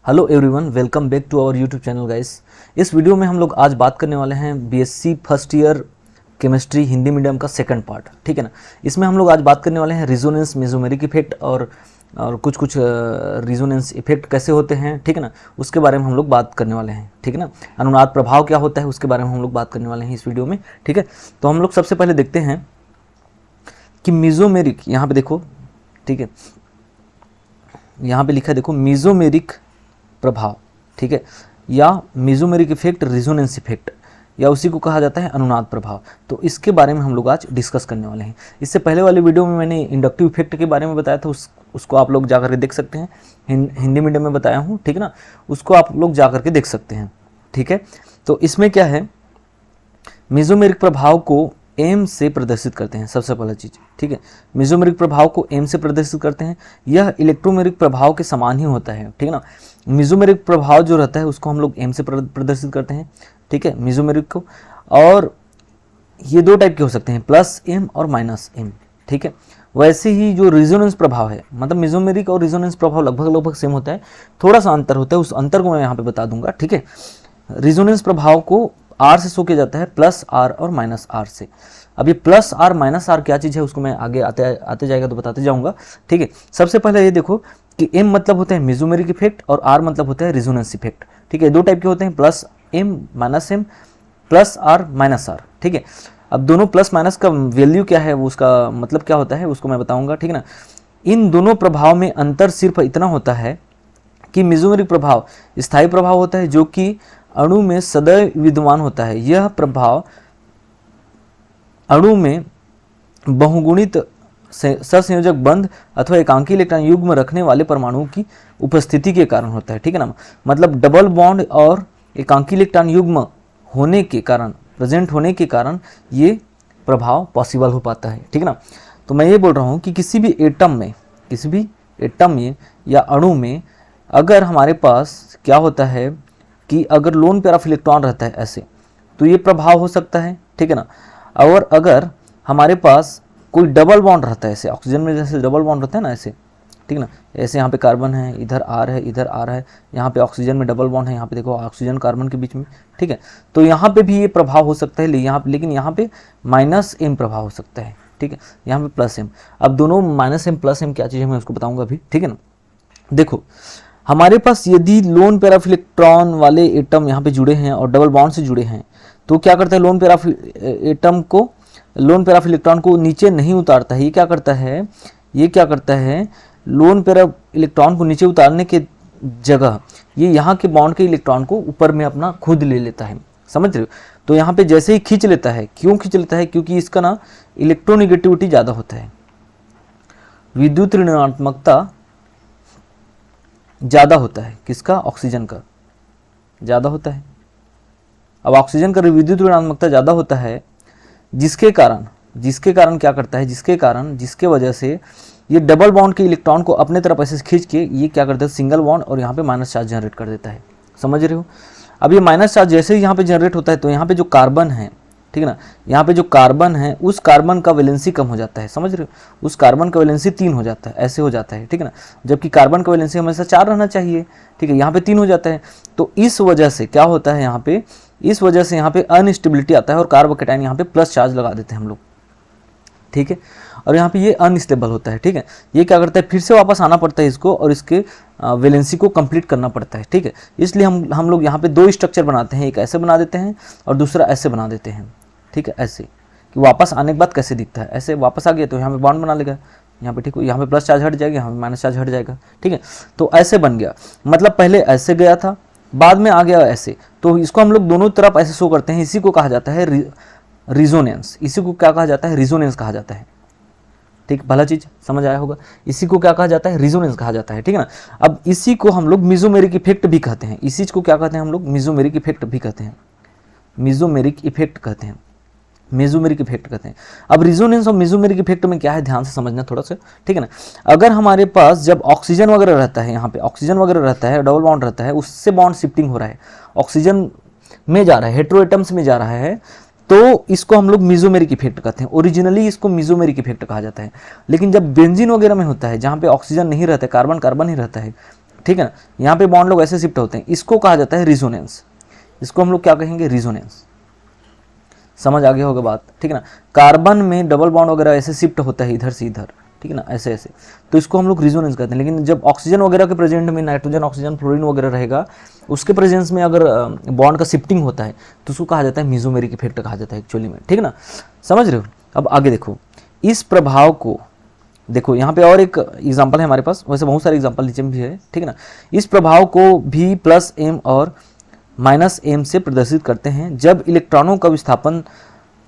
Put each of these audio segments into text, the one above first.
Hello everyone, welcome back to our YouTube channel guys. इस video में हम लोग आज बात करने वाले हैं BSc first year chemistry Hindi medium का सेकंड पार्ट, ठीक है ना। इसमें हम लोग आज बात करने वाले हैं रिजोनेंस मेसोमेरिक इफेक्ट और कुछ रिजोनेंस इफेक्ट कैसे होते हैं, ठीक है ना, उसके बारे में हम लोग बात करने वाले हैं, ठीक है ना। अनुनाद प्रभाव क्या होता है उसके बारे में हम लोग बात करने वाले हैं इस वीडियो में, ठीक है। तो हम लोग सबसे पहले देखते हैं कि मेसोमेरिक, यहाँ पे देखो, ठीक है, यहाँ पे लिखा है देखो मेसोमेरिक प्रभाव, ठीक है, या मेसोमेरिक इफेक्ट, रिजोनेंस इफेक्ट, या उसी को कहा जाता है अनुनाद प्रभाव। तो इसके बारे में हम लोग आज डिस्कस करने वाले हैं। इससे पहले वाले वीडियो में मैंने इंडक्टिव इफेक्ट के बारे में बताया था, उसको आप लोग जा करके देख सकते हैं। हिंदी मीडियम में बताया हूँ, ठीक है ना, उसको आप लोग जा करके देख सकते हैं, ठीक है। तो इसमें क्या है, मेसोमेरिक प्रभाव को एम से प्रदर्शित करते हैं, सबसे पहला चीज़, ठीक है। मेसोमेरिक प्रभाव को एम से प्रदर्शित करते हैं। यह इलेक्ट्रोमेरिक प्रभाव के समान ही होता है, ठीक है ना। मेसोमेरिक प्रभाव जो रहता है उसको हम लोग एम से प्रदर्शित करते हैं, ठीक है, मेसोमेरिक को। और ये दो टाइप के हो सकते हैं, प्लस एम और माइनस एम, ठीक है। वैसे ही जो रिजोनेंस प्रभाव है, मतलब मेसोमेरिक और रिजोनेंस प्रभाव लगभग सेम होता है, थोड़ा सा अंतर होता है, उस अंतर को मैं यहाँ पे बता दूंगा, ठीक है। रिजोनेंस प्रभाव को आर से शो किया जाता है, प्लस आर और माइनस आर से। अब ये प्लस आर माइनस आर क्या चीज़ है उसको मैं आगे आते जाएगा तो बताते जाऊंगा, ठीक है। सबसे पहले ये देखो कि एम मतलब होता है मेसोमेरिक इफेक्ट और आर मतलब होता है रिजोनेंस इफेक्ट, ठीक है। दो टाइप के होते हैं, plus M minus M, plus R minus R, ठीक है। अब दोनों प्लस माइनस का वैल्यू क्या है, वो उसका मतलब क्या होता है उसको मैं बताऊंगा, ठीक है ना। इन दोनों प्रभाव में अंतर सिर्फ इतना होता है कि मेसोमेरिक प्रभाव स्थायी प्रभाव होता है जो कि अणु में सदैव विद्यमान होता है। यह प्रभाव अणु में बहुगुणित सहसंयोजक बंध अथवा एकांकी इलेक्ट्रॉन युग्म रखने वाले परमाणुओं की उपस्थिति के कारण होता है, ठीक है ना। मतलब डबल बॉन्ड और एकांकी इलेक्ट्रॉन युग्म होने के कारण, प्रेजेंट होने के कारण ये प्रभाव पॉसिबल हो पाता है, ठीक है ना। तो मैं ये बोल रहा हूँ कि किसी भी एटम में या अणु में अगर हमारे पास क्या होता है कि अगर लोन पेयर ऑफ इलेक्ट्रॉन रहता है ऐसे, तो ये प्रभाव हो सकता है, ठीक है ना। और अगर हमारे पास कोई डबल बॉन्ड रहता है, ऐसे ऑक्सीजन में जैसे डबल बॉन्ड रहता है ना ऐसे, ठीक है ना, ऐसे यहाँ पे कार्बन है, इधर आर है, इधर आर है, यहाँ पे ऑक्सीजन में डबल बॉन्ड है, यहाँ पे देखो ऑक्सीजन कार्बन के बीच में, ठीक है। तो यहाँ पे भी ये प्रभाव हो सकता है, लेकिन यहाँ पे माइनस एम प्रभाव हो सकता है, ठीक है, यहाँ पे प्लस एम। अब दोनों माइनस एम प्लस एम क्या चीज़ है मैं उसको बताऊँगा अभी, ठीक है ना। देखो हमारे पास यदि लोन पेयर ऑफ इलेक्ट्रॉन वाले एटम यहाँ पे जुड़े हैं और डबल बॉन्ड से जुड़े हैं, तो क्या करता है, लोन पेयर ऑफ इलेक्ट्रॉन को नीचे नहीं उतारता है। ये क्या करता है, लोन पेयर ऑफ इलेक्ट्रॉन को नीचे उतारने के जगह ये यहाँ के बॉन्ड के इलेक्ट्रॉन को ऊपर में अपना खुद ले लेता है, समझ रहे हो। तो यहाँ पे जैसे ही खींच लेता है, क्यों खींच लेता है, क्योंकि इसका ना इलेक्ट्रोनिगेटिविटी ज़्यादा होता है, विद्युत ऋणात्मकता ज़्यादा होता है, किसका, ऑक्सीजन का ज़्यादा होता है। अब ऑक्सीजन का विद्युत ऋणात्मकता ज़्यादा होता है, जिसके कारण क्या करता है, जिसके वजह से ये डबल बॉन्ड के इलेक्ट्रॉन को अपने तरफ ऐसे खींच के ये क्या करता है, सिंगल बॉन्ड और यहाँ पे माइनस चार्ज जनरेट कर देता है, समझ रहे हो। अब ये माइनस चार्ज जैसे ही यहाँ पे जनरेट होता है तो यहाँ पे जो कार्बन है, ठीक है ना, यहाँ पे जो कार्बन है उस कार्बन का वैलेंसी कम हो जाता है, समझ रहे हो, उस कार्बन का वैलेंसी 3 हो जाता है, ऐसे हो जाता है, ठीक है ना, जबकि कार्बन का वैलेंसी हमेशा 4 रहना चाहिए, ठीक है, यहाँ पे 3 हो जाता है। तो इस वजह से क्या होता है, यहाँ पे अनस्टेबिलिटी आता है और कार्बोकेटाइन यहाँ पे प्लस चार्ज लगा देते हैं हम लोग, ठीक है, और यहाँ पे ये अनस्टेबल होता है, ठीक है। ये क्या करता है, फिर से वापस आना पड़ता है इसको और इसके वैलेंसी को कंप्लीट करना पड़ता है, ठीक है। इसलिए हम लोग यहाँ पे दो स्ट्रक्चर बनाते हैं, एक ऐसे बना देते हैं और दूसरा ऐसे बना देते हैं, ठीक है, ऐसे कि वापस आने के बाद कैसे दिखता है, ऐसे वापस आ गया तो यहाँ पे बॉन्ड बना लेगा, यहाँ पे, ठीक है, यहाँ पे प्लस चार्ज हट जाएगा, यहाँ पे माइनस चार्ज हट जाएगा, ठीक है। तो ऐसे बन गया, मतलब पहले ऐसे गया था, बाद में आ गया ऐसे, तो इसको हम लोग दोनों तरफ ऐसे शो करते हैं। इसी को कहा जाता है रिजोनेंस, इसी को क्या कहा जाता है, रिजोनेंस कहा जाता है, ठीक, भला चीज समझ आया होगा। इसी को क्या कहा जाता है, रिजोनेंस कहा जाता है, ठीक है ना। अब इसी को हम लोग मेसोमेरिक इफेक्ट भी कहते हैं, इसी को क्या कहते हैं हम लोग, मेसोमेरिक इफेक्ट कहते हैं। अब रिजोनेंस और मेसोमेरिक इफेक्ट में क्या है, ध्यान से समझना थोड़ा सा, ठीक है ना। अगर हमारे पास जब ऑक्सीजन वगैरह रहता है, यहाँ पे ऑक्सीजन वगैरह रहता है, डबल बॉन्ड रहता है, उससे बॉन्ड शिफ्टिंग हो रहा है, ऑक्सीजन में जा रहा है, हेटेरो एटम्स में जा रहा है, तो इसको हम लोग मेसोमेरिक इफेक्ट कहते हैं। ओरिजिनली इसको मेसोमेरिक इफेक्ट कहा जाता है। लेकिन जब बेंजीन वगैरह में होता है, जहाँ पे ऑक्सीजन नहीं रहता है, कार्बन ही रहता है, ठीक है ना, यहाँ पे बॉन्ड लोग ऐसे शिफ्ट होते हैं, इसको कहा जाता है रिजोनेंस। इसको हम लोग क्या कहेंगे, रिजोनेंस। समझ आ गया होगा बात, ठीक है ना। कार्बन में डबल बॉन्ड वगैरह ऐसे शिफ्ट होता है इधर से इधर, ठीक है ना, ऐसे ऐसे, तो इसको हम लोग रिजोनेंस कहते हैं। लेकिन जब ऑक्सीजन वगैरह के प्रेजेंट में नाइट्रोजन, ऑक्सीजन, फ्लोरीन वगैरह रहेगा, उसके प्रेजेंस में अगर बॉन्ड का शिफ्टिंग होता है तो उसको कहा जाता है मेसोमेरिक इफेक्ट कहा जाता है एक्चुअली में, ठीक है ना। समझ रहे हो। अब आगे देखो, इस प्रभाव को देखो, यहाँ पे और एक एग्जाम्पल है हमारे पास, वैसे बहुत सारे एग्जाम्पल नीचे में भी है, ठीक है ना। इस प्रभाव को भी प्लस एम और माइनस एम से प्रदर्शित करते हैं। जब इलेक्ट्रॉनों का विस्थापन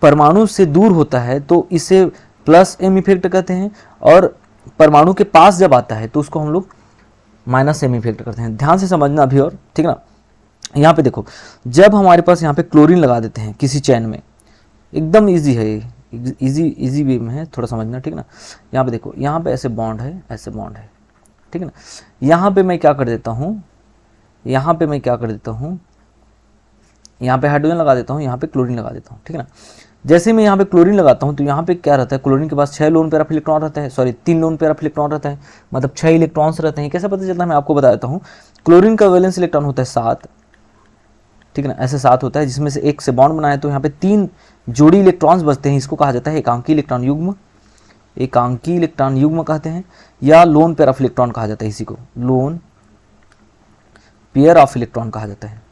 परमाणु से दूर होता है तो इसे प्लस एम इफेक्ट कहते हैं, और परमाणु के पास जब आता है तो उसको हम लोग माइनस एम इफेक्ट करते हैं। ध्यान से समझना अभी, और ठीक है ना। यहाँ पे देखो, जब हमारे पास यहाँ पे क्लोरीन लगा देते हैं किसी चैन में, एकदम इजी है, इजी वे में है, थोड़ा समझना, ठीक है ना। यहाँ पे देखो, यहाँ पे ऐसे बॉन्ड है, ऐसे बॉन्ड है, ठीक है ना। यहाँ पे मैं क्या कर देता हूँ, यहाँ पे मैं क्या कर देता हूँ, यहाँ पे हाइड्रोजन लगा देता हूँ, यहाँ पे क्लोरीन लगा देता हूँ, ठीक है ना। जैसे मैं यहाँ पे क्लोरीन लगाता हूँ तो यहाँ पे क्या रहता है, क्लोरीन के पास 6 लोन पेयर ऑफ इलेक्ट्रॉन रहता है, sorry 3 lone pair of electron रहता है, मतलब 6 इलेक्ट्रॉन्स रहते हैं। कैसे पता चलता है, मैं आपको बता देता हूँ। क्लोरीन का वैलेंस इलेक्ट्रॉन होता है 7, ठीक है ना, ऐसे 7 होता है, जिसमें से एक से बॉन्ड बनाए तो यहाँ पे 3 जोड़ी इलेक्ट्रॉन्स बचते हैं। इसको कहा जाता है एकांकी इलेक्ट्रॉन युग्म, एकांकी इलेक्ट्रॉन युग्म कहते हैं, या लोन पेयर ऑफ इलेक्ट्रॉन कहा जाता है, इसी को लोन पेयर ऑफ इलेक्ट्रॉन कहा जाता है,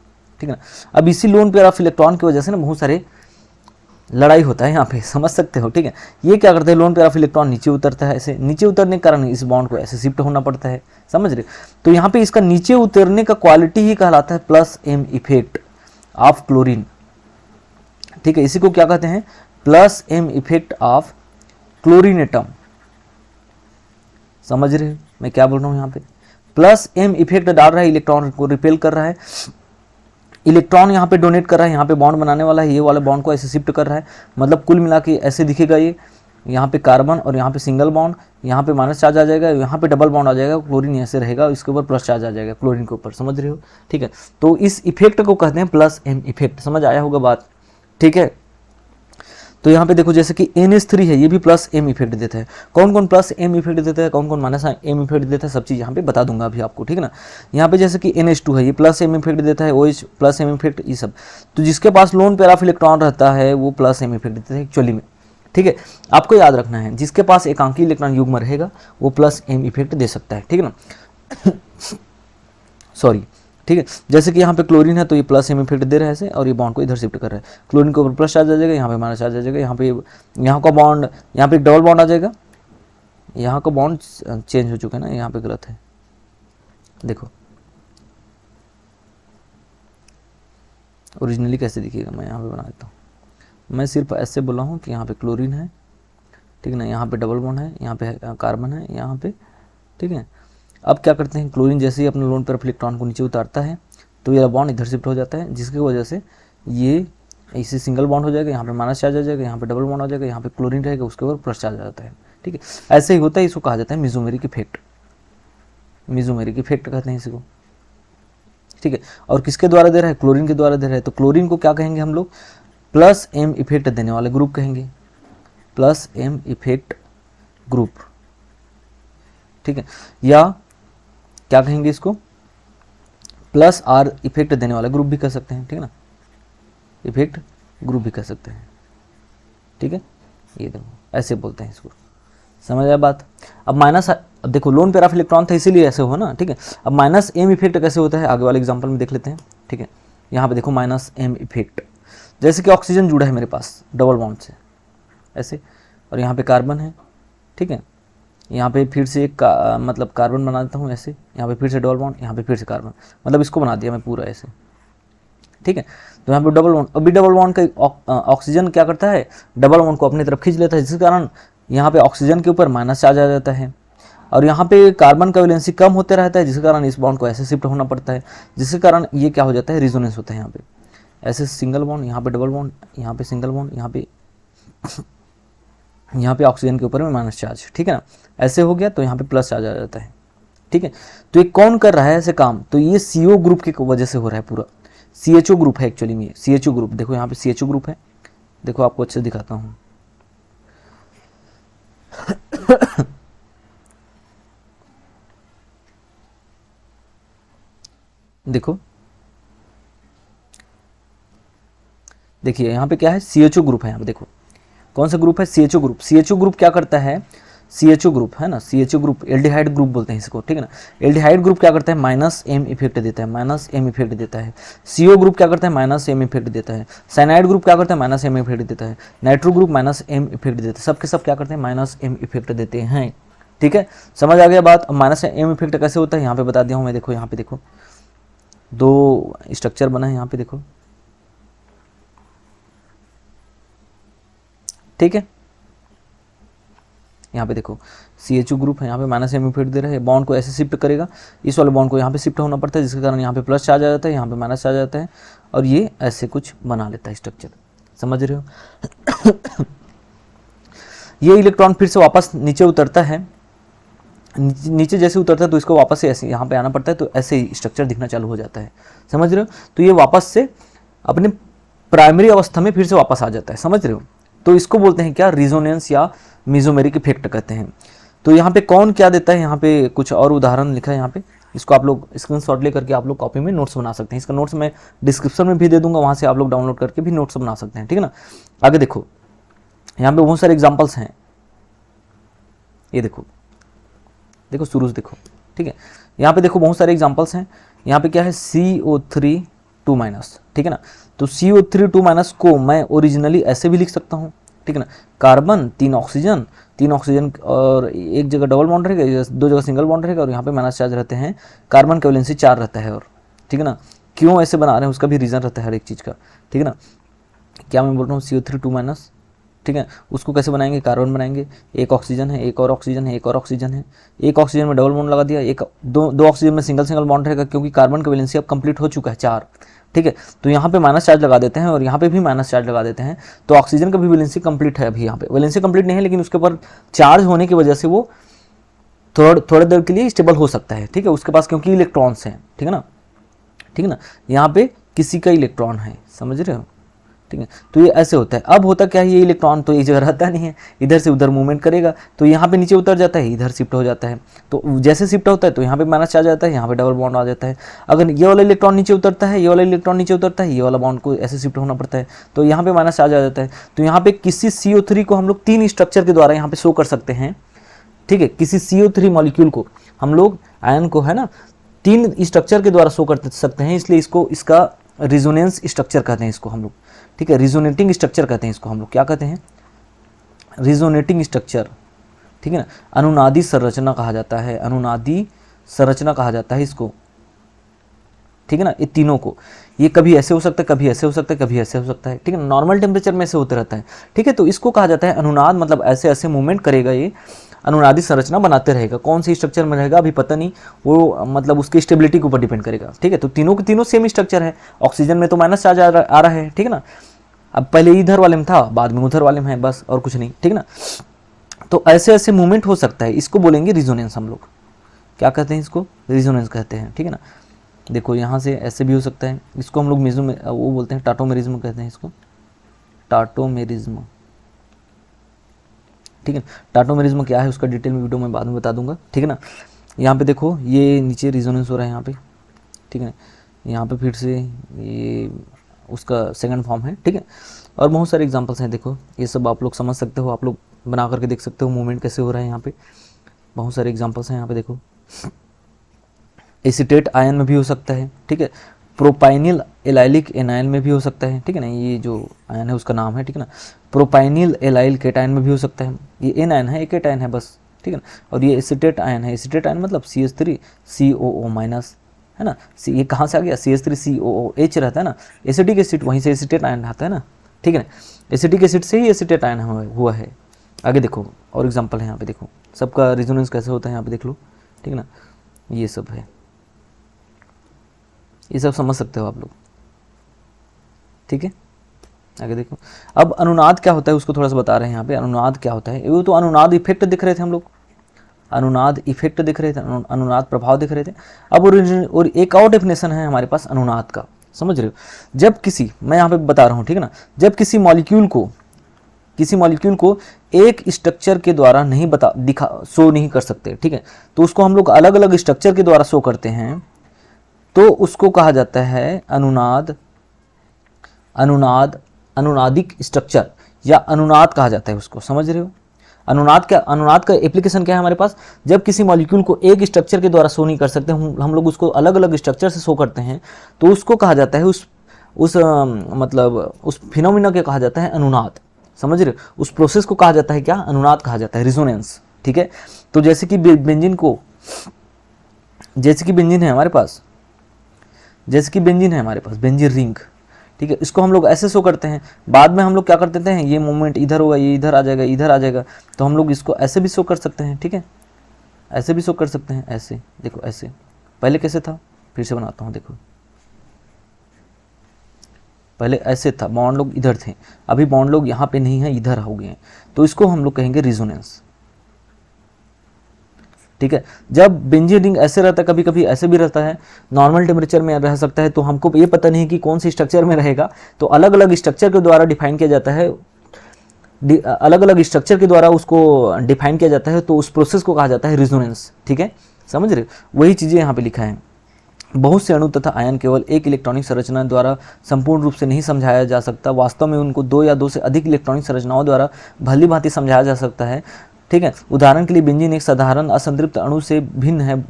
ठीक है ना। अब इसी लोन पेयर ऑफ इलेक्ट्रॉन की वजह से ना बहुत सारे लड़ाई होता है यहाँ पे, समझ सकते हो, ठीक है। ये क्या करते हैं, लोन पेयर ऑफ इलेक्ट्रॉन नीचे उतरता है, ऐसे नीचे उतरने के कारण इस बॉन्ड को ऐसे शिफ्ट होना पड़ता है, समझ रहे। तो यहाँ पे इसका नीचे उतरने का क्वालिटी ही कहलाता है plus M effect of chlorine, ठीक है। इसी को क्या कहते हैं, plus M effect of chlorine atom. समझ रहे हो मैं क्या बोल रहा हूँ, यहाँ पे प्लस एम इफेक्ट डाल रहा है, इलेक्ट्रॉन को रिपेल कर रहा है, इलेक्ट्रॉन यहाँ पे डोनेट कर रहा है, यहाँ पे बॉन्ड बनाने वाला है, ये वाला बॉन्ड को ऐसे शिफ्ट कर रहा है, मतलब कुल मिला के ऐसे दिखेगा ये, यहाँ पे कार्बन और यहाँ पे सिंगल बॉन्ड, यहाँ पे माइनस चार्ज आ जाएगा, यहाँ पे डबल बॉन्ड आ जाएगा, क्लोरीन ऐसे रहेगा, इसके ऊपर प्लस चार्ज आ जाएगा क्लोरीन के ऊपर, समझ रहे हो, ठीक है। तो इस इफेक्ट को कहते हैं प्लस एम इफेक्ट, समझ आया होगा बात, ठीक है। तो यहाँ पे देखो, जैसे कि NH3 है, ये भी प्लस एम इफेक्ट देता है। कौन कौन प्लस एम इफेक्ट देता है, कौन कौन माइनस एम इफेक्ट देता है, सब चीज़ यहाँ पे बता दूंगा अभी आपको, ठीक है ना। यहाँ पे जैसे कि NH2 है, ये प्लस एम इफेक्ट देता है, OH प्लस एम इफेक्ट, ये सब। तो जिसके पास लोन पेयर ऑफ इलेक्ट्रॉन रहता है वो प्लस एम इफेक्ट देता है एक्चुअली में, ठीक है। आपको याद रखना है, जिसके पास एकांकी इलेक्ट्रॉन युग्म रहेगा वो प्लस एम इफेक्ट दे सकता है, ठीक है ना। सॉरी, ठीक है। जैसे कि यहाँ पे क्लोरीन है तो ये प्लस एम इफेक्ट दे रहा है ऐसे, और ये बॉन्ड को इधर शिफ्ट कर रहा है, क्लोरीन के ऊपर प्लस चार्ज आ जाएगा, यहाँ पे माइनस चार्ज आ जाएगा, यहाँ का बॉन्ड, यहाँ पे एक डबल बॉन्ड आ जाएगा, यहाँ का बॉन्ड चेंज हो चुका है ना, यहाँ पे गलत है, देखो ओरिजिनली कैसे दिखेगा, मैं यहाँ पे बना देता हूँ। मैं सिर्फ ऐसे बोला हूँ कि यहाँ पे क्लोरीन है, ठीक है ना, यहाँ पे डबल बॉन्ड है, यहाँ पे कार्बन है, यहाँ पे, ठीक है। अब क्या करते हैं, क्लोरीन जैसे ही अपने लोन पेयर ऑफ इलेक्ट्रॉन को नीचे उतारता है तो ये बॉन्ड इधर शिफ्ट हो जाता है, जिसकी वजह से ये इसे सिंगल बॉन्ड हो जाएगा, यहाँ पे माइनस चार्ज आ जाएगा, यहाँ पे डबल बॉन्ड हो जाएगा, यहाँ पे क्लोरीन रहेगा, उसके ऊपर प्लस चार्ज आ जाता है, ठीक है। ऐसे ही होता है, इसको कहा जाता है मेसोमेरिक इफेक्ट, मेसोमेरिक इफेक्ट कहते हैं इसको, ठीक है। और किसके द्वारा दे रहा है, क्लोरीन के द्वारा दे रहा है। तो क्लोरीन को क्या कहेंगे हम लोग, प्लस एम इफेक्ट देने वाले ग्रुप कहेंगे, प्लस एम इफेक्ट ग्रुप, ठीक है। या क्या कहेंगे इसको, प्लस आर इफेक्ट देने वाला ग्रुप भी कह सकते हैं, ठीक है ना, इफेक्ट ग्रुप भी कह सकते हैं, ठीक है। ये देखो ऐसे बोलते हैं इसको, समझ आया बात। अब माइनस, अब देखो लोन पेयर ऑफ इलेक्ट्रॉन था इसीलिए ऐसे हुआ ना, ठीक है। अब माइनस एम इफेक्ट कैसे होता है आगे वाले एग्जांपल में देख लेते हैं, ठीक है। यहाँ पे देखो माइनस एम इफेक्ट, जैसे कि ऑक्सीजन जुड़ा है मेरे पास डबल बॉन्ड से ऐसे, और यहाँ पे कार्बन है, ठीक है। यहाँ पे फिर से एक मतलब कार्बन बना देता हूँ ऐसे, यहाँ पे फिर से डबल बॉन्ड, यहाँ पे फिर से कार्बन, मतलब इसको बना दिया मैं पूरा ऐसे, ठीक है। तो यहाँ पे डबल बॉन्ड, अभी डबल बॉन्ड का ऑक्सीजन क्या करता है, डबल बॉन्ड को अपनी तरफ खींच लेता है, जिसके कारण यहाँ पे ऑक्सीजन के ऊपर माइनस चार्ज आ जाता है, और यहाँ पे कार्बन का वैलेंसी कम होते रहता है, जिसके कारण इस बॉन्ड को ऐसे शिफ्ट होना पड़ता है, जिसके कारण ये क्या हो जाता है, रिजोनेंस होता है। यहाँ पे ऐसे सिंगल बॉन्ड, यहाँ पे डबल बॉन्ड, यहाँ पे सिंगल बॉन्ड, यहाँ पे ऑक्सीजन के ऊपर में माइनस चार्ज, ठीक है ना, ऐसे हो गया। तो यहाँ पे प्लस चार्ज आ जाता है, ठीक है। तो ये कौन कर रहा है ऐसे काम, तो ये CO ग्रुप की वजह से हो रहा है, पूरा CHO ग्रुप है एक्चुअली में, CHO ग्रुप देखो, यहाँ पे CHO ग्रुप है, देखो आपको अच्छे से दिखाता हूँ। देखो, देखिए यहाँ पे क्या है, CHO ग्रुप है। यहाँ पे देखो कौन सा ग्रुप है, CHO ग्रुप। CHO ग्रुप क्या करता है, CHO ग्रुप है ना, CHO ग्रुप एल्डिहाइड ग्रुप बोलते हैं इसको, ठीक है ना। एल्डिहाइड ग्रुप क्या करता है, -M इफेक्ट देता है, -M इफेक्ट देता है। CO ग्रुप क्या करता है, -M इफेक्ट देता है। साइनाइड ग्रुप क्या करता है, -M इफेक्ट देता है। नाइट्रो ग्रुप -M इफेक्ट देता है। सबके सब क्या करते हैं, -M इफेक्ट देते हैं, ठीक है। समझ आ गया बात। अब -M इफेक्ट कैसे होता है यहाँ पे बता दिया हूँ मैं। देखो यहाँ पे देखो दो स्ट्रक्चर बना है यहाँ पे देखो, ठीक है। यहाँ पे देखो CHO ग्रुप है, यहाँ पे -M इफेक्ट दे रहा है। बॉन्ड को ऐसे शिफ्ट करेगा, इस वाले बॉन्ड को यहाँ पे शिफ्ट होना पड़ता है, जिसके कारण यहाँ पे प्लस चार्ज आ जाता है, यहाँ पे माइनस चार्ज आ जाता है, और ये ऐसे कुछ बना लेता है स्ट्रक्चर। समझ रहे हो। ये इलेक्ट्रॉन फिर से वापस नीचे उतरता है। नीचे जैसे उतरता है तो इसको वापस से ऐसे यहाँ पे आना पड़ता है, तो ऐसे ही स्ट्रक्चर दिखना चालू हो जाता है। समझ रहे हो। तो ये वापस से अपने प्राइमरी अवस्था में फिर से वापस आ जाता है। समझ रहे हो। तो इसको बोलते हैं क्या, रिजोनेंस या मेसोमेरिक इफेक्ट कहते हैं। तो यहाँ पे कौन क्या देता है, यहाँ पे कुछ और उदाहरण लिखा है यहाँ पे। इसको आप लोग स्क्रीनशॉट ले करके आप लोग कॉपी में नोट्स बना सकते हैं। इसका नोट्स मैं डिस्क्रिप्शन में भी दे दूंगा, वहाँ से आप लोग डाउनलोड करके भी नोट्स बना सकते हैं, ठीक है ना। आगे देखो यहाँ पे बहुत सारे एग्जाम्पल्स हैं। ये देखो, देखो शुरू से देखो, ठीक है। यहाँ पे देखो बहुत सारे एग्जाम्पल्स हैं। यहाँ पे क्या है, CO3 2-, ठीक है ना। तो CO3 2- को मैं ओरिजिनली ऐसे भी लिख सकता हूँ, ठीक है ना। कार्बन 3 ऑक्सीजन और एक जगह डबल बॉन्ड रहेगा, 2 जगह सिंगल बॉन्ड रहेगा, और यहाँ पे माइनस चार्ज रहते हैं। कार्बन का वैलेंसी 4 रहता है, और ठीक है ना। क्यों ऐसे बना रहे हैं उसका भी रीज़न रहता है हर एक चीज़ का, ठीक है ना। क्या मैं बोल रहा हूँ, CO3 2-, ठीक है। उसको कैसे बनाएंगे, कार्बन बनाएंगे, एक ऑक्सीजन है, एक और ऑक्सीजन है, एक और ऑक्सीजन है, एक ऑक्सीजन में डबल बॉन्ड लगा दिया, एक दो ऑक्सीजन में सिंगल बॉन्ड रहेगा, क्योंकि कार्बन का वैलेंसी अब कंप्लीट हो चुका है 4, ठीक है। तो यहाँ पे माइनस चार्ज लगा देते हैं, और यहाँ पे भी माइनस चार्ज लगा देते हैं। तो ऑक्सीजन का भी वैलेंसी कंप्लीट है। अभी यहाँ पे वैलेंसी कंप्लीट नहीं है, लेकिन उसके ऊपर चार्ज होने की वजह से वो थोड़ी देर के लिए स्टेबल हो सकता है, ठीक है। उसके पास क्योंकि इलेक्ट्रॉन्स हैं, ठीक है ना, ठीक है ना। यहाँ पे किसी का इलेक्ट्रॉन है, समझ रहे हो, ठीक है। तो ये ऐसे होता है। अब होता क्या है, ये इलेक्ट्रॉन तो एक जगह रहता नहीं है, इधर से उधर मूवमेंट करेगा, तो यहाँ पे नीचे उतर जाता है, इधर शिफ्ट हो जाता है। तो जैसे शिफ्ट होता है तो यहाँ पे माइनस चार्ज आता है, यहाँ पे डबल बॉन्ड आ जाता है। अगर ये वाला इलेक्ट्रॉन नीचे उतरता है, ये वाला इलेक्ट्रॉन नीचे उतरता है, ये वाला बॉन्ड को ऐसे शिफ्ट होना पड़ता है, तो यहाँ पे माइनस चार्ज आ जाता है। तो यहाँ पे किसी CO3 को हम लोग 3 स्ट्रक्चर के द्वारा यहाँ पे शो कर सकते हैं, ठीक है। किसी CO3 मॉलिक्यूल को हम लोग आयन को, है ना, 3 स्ट्रक्चर के द्वारा शो कर सकते हैं, इसलिए इसको इसका रिजोनेंस स्ट्रक्चर कहते हैं इसको हम लोग, ठीक है। रिजोनेटिंग स्ट्रक्चर कहते हैं इसको हम लोग, क्या कहते हैं, रिजोनेटिंग स्ट्रक्चर, ठीक है ना। अनुनादी संरचना कहा जाता है, अनुनादी संरचना कहा जाता है इसको, ठीक है ना। ये तीनों को, ये कभी ऐसे हो सकता है, कभी ऐसे हो सकता है, कभी ऐसे हो सकता है, ठीक है। नॉर्मल टेम्परेचर में ऐसे होते रहता है, ठीक है। तो इसको कहा जाता है अनुनाद, मतलब ऐसे ऐसे मूवमेंट करेगा, ये अनुनादी संरचना बनाते रहेगा। कौन सी स्ट्रक्चर में रहेगा अभी पता नहीं, वो मतलब उसकी स्टेबिलिटी के ऊपर डिपेंड करेगा, ठीक है। तो तीनों के तीनों सेम स्ट्रक्चर है। ऑक्सीजन में तो माइनस चार्ज आ रहा है, ठीक है ना। अब पहले इधर वाले में था, बाद में उधर वाले में है, बस और कुछ नहीं, ठीक है ना। तो ऐसे ऐसे मूवमेंट हो सकता है, इसको बोलेंगे रिजोनेंस। हम लोग क्या कहते हैं, इसको रिजोनेंस कहते हैं, ठीक है ना। देखो यहाँ से ऐसे भी हो सकता है, इसको हम लोग वो बोलते हैं टाटोमेरिज्म कहते हैं इसको, टाटोमेरिज्म, ठीक है। टाटोमेरिज्म क्या है उसका डिटेल में वीडियो में बाद में बता दूंगा, ठीक है ना। यहाँ पे देखो ये नीचे रिजोनेंस हो रहा है यहाँ पे, ठीक है ना। यहाँ पे फिर से ये उसका सेकंड फॉर्म है, ठीक है। और बहुत सारे एग्जांपल्स हैं, देखो ये सब आप लोग समझ सकते हो, आप लोग बना करके देख सकते हो मूवमेंट कैसे हो रहा है। यहाँ पे बहुत सारे एग्जांपल्स हैं, यहाँ पे देखो एसीटेट आयन में भी हो सकता है, ठीक है। प्रोपाइनिल एलाइलिक एनायन में भी हो सकता है, ठीक है ना। ये जो आयन है उसका नाम है, ठीक है ना। प्रोपाइनिल एलाइल केटायन में भी हो सकता है। ये एन आयन है, एक केटायन है बस, ठीक है ना। और ये एसीटेट आयन है, एसीटेट आयन मतलब CH3 COO-, है ना। ये कहाँ से आ गया, CH3 COOH रहता है ना, एसिटिक एसिड, वहीं से एसीटेट आयन आता है ना, ठीक है ना। एसिटिक एसिड से ही एसीटेट आयन हुआ है। आगे देखो और एग्जाम्पल है यहाँ पे, देखो सबका रिजोनेंस कैसे होता है यहाँ पे देख लो, ठीक है ना। ये सब है, ये सब समझ सकते हो आप लोग, ठीक है। आगे देखो, अब अनुनाद क्या होता है उसको थोड़ा सा बता रहे हैं यहाँ पे। अनुनाद क्या होता है, वो तो अनुनाद इफेक्ट दिख रहे थे हम लोग, अनुनाद इफेक्ट दिख रहे थे, अनुनाद प्रभाव दिख रहे थे। अब और एक और डेफिनेशन है हमारे पास अनुनाद का, समझ रहे हो। जब किसी, मैं यहाँ पे बता रहा हूँ, ठीक है ना, जब किसी मॉलिक्यूल को एक स्ट्रक्चर के द्वारा नहीं शो नहीं कर सकते, ठीक है, तो उसको हम लोग अलग अलग स्ट्रक्चर के द्वारा शो करते हैं, तो उसको कहा जाता है अनुनादिक स्ट्रक्चर या अनुनाद कहा जाता है उसको, समझ रहे हो। अनुनाद का एप्लीकेशन क्या है हमारे पास, जब किसी मॉलिक्यूल को एक स्ट्रक्चर के द्वारा शो नहीं कर सकते, हम लोग उसको अलग अलग स्ट्रक्चर से शो करते हैं, तो उसको कहा जाता है उस फिनोमिना के कहा जाता है अनुनाद, समझ रहे हो। उस प्रोसेस को कहा जाता है क्या, अनुनाद कहा जाता है, रिजोनेंस, ठीक है। तो जैसे कि बेंजीन है हमारे पास, बेंजीन रिंग, ठीक है, इसको हम लोग ऐसे शो करते हैं। बाद में हम लोग क्या कर देते हैं, ये मूवमेंट इधर होगा, ये इधर आ जाएगा, तो हम लोग इसको ऐसे भी शो कर सकते हैं, ठीक है, ऐसे भी शो कर सकते हैं, ऐसे देखो, ऐसे पहले कैसे था, फिर से बनाता हूँ, देखो पहले ऐसे था, बॉन्ड लोग इधर थे, अभी बॉन्ड लोग यहाँ पे नहीं है, इधर हो गए हैं, तो इसको हम लोग कहेंगे रिजोनेंस, ठीक है। जब बेंजीन रिंग ऐसे रहता है, कभी कभी ऐसे भी रहता है, नॉर्मल टेम्परेचर में रह सकता है, तो हमको ये पता नहीं कि कौन सी स्ट्रक्चर में रहेगा, तो अलग अलग स्ट्रक्चर के द्वारा डिफाइन किया जाता है, तो उस प्रोसेस को कहा जाता है रिजोनेंस, ठीक है, समझ रहे हो। वही चीज़ें यहाँ पे लिखा है। बहुत से अणु तथा आयन केवल एक इलेक्ट्रॉनिक संरचना द्वारा संपूर्ण रूप से नहीं समझाया जा सकता, वास्तव में उनको 2 या 2 से अधिक इलेक्ट्रॉनिक संरचनाओं द्वारा भली भांति समझाया जा सकता है, ठीक है। उदाहरण के लिए बेंजीन एक साधारण असंतृप्त अणु से भिन्न है।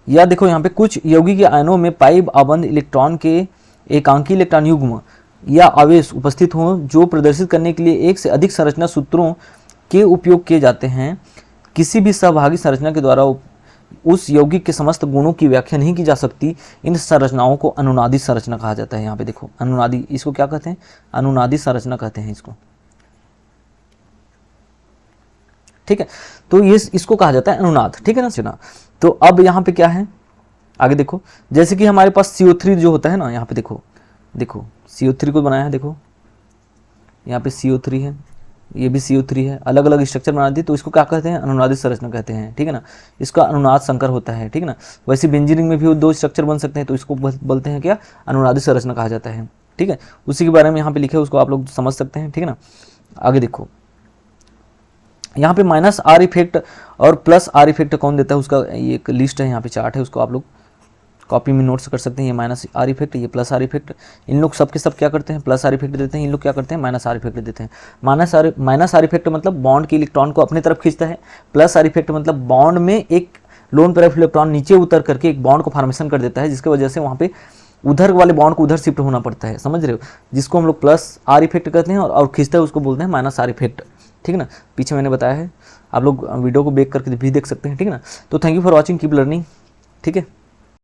या देखो यहाँ पे कुछ यौगिक आयनों में पाई आबंध इलेक्ट्रॉन के एकांकी इलेक्ट्रॉन युग्म या आवेश उपस्थित हों, जो प्रदर्शित करने के लिए एक से अधिक संरचना सूत्रों के उपयोग किए जाते हैं। किसी भी सहभागी संरचना के द्वारा उस यौगिक के समस्त गुणों की व्याख्या नहीं की जा सकती। इन संरचनाओं को अनुनादी संरचना कहा जाता है। यहाँ पे देखो अनुनादी, इसको क्या कहते हैं, अनुनादी संरचना कहते हैं इसको, ठीक है। तो ये इसको कहा जाता है अनुनाद, ठीक है ना सुना। तो अब यहाँ पे क्या है, आगे देखो, जैसे कि हमारे पास CO3 जो होता है ना, यहाँ पे देखो CO3 को बनाया है, देखो यहाँ पे CO3 है, ये भी CO3 है, अलग अलग स्ट्रक्चर बना दी, तो इसको क्या कहते हैं, अनुनादित संरचना कहते हैं, ठीक है ना। इसका अनुनाद संकर होता है, ठीक है ना। वैसे बेंजीन रिंग में भी 2 स्ट्रक्चर बन सकते हैं, तो इसको बोलते हैं क्या, अनुनादित संरचना कहा जाता है, ठीक है। उसी के बारे में यहाँ पे लिखे, उसको आप लोग समझ सकते हैं, ठीक है ना। आगे देखो, यहाँ पे -R इफेक्ट और +R इफेक्ट कौन देता है, उसका ये एक लिस्ट है, यहाँ पे चार्ट है, उसको आप लोग कॉपी में नोट्स कर सकते हैं। ये -R इफेक्ट, ये +R इफेक्ट, इन लोग सबके सब क्या करते हैं, +R इफेक्ट देते हैं, इन लोग क्या करते हैं, -R इफेक्ट देते हैं। -R इफेक्ट मतलब बॉन्ड के इलेक्ट्रॉन को अपने तरफ खींचता है, +R इफेक्ट मतलब बॉन्ड में एक लोन पेयर ऑफ इलेक्ट्रॉन नीचे उतर करके एक बॉन्ड को फॉर्मेशन कर देता है, जिसकी वजह से वहाँ पे उधर वाले बॉन्ड को उधर शिफ्ट होना पड़ता है, समझ रहे हो, जिसको हम लोग +R इफेक्ट कहते हैं, और खींचता है उसको बोलते हैं -R इफेक्ट, ठीक है ना। पीछे मैंने बताया है, आप लोग वीडियो को बैक करके भी देख सकते हैं, ठीक है ना। तो thank you for watching, keep learning, ठीक है।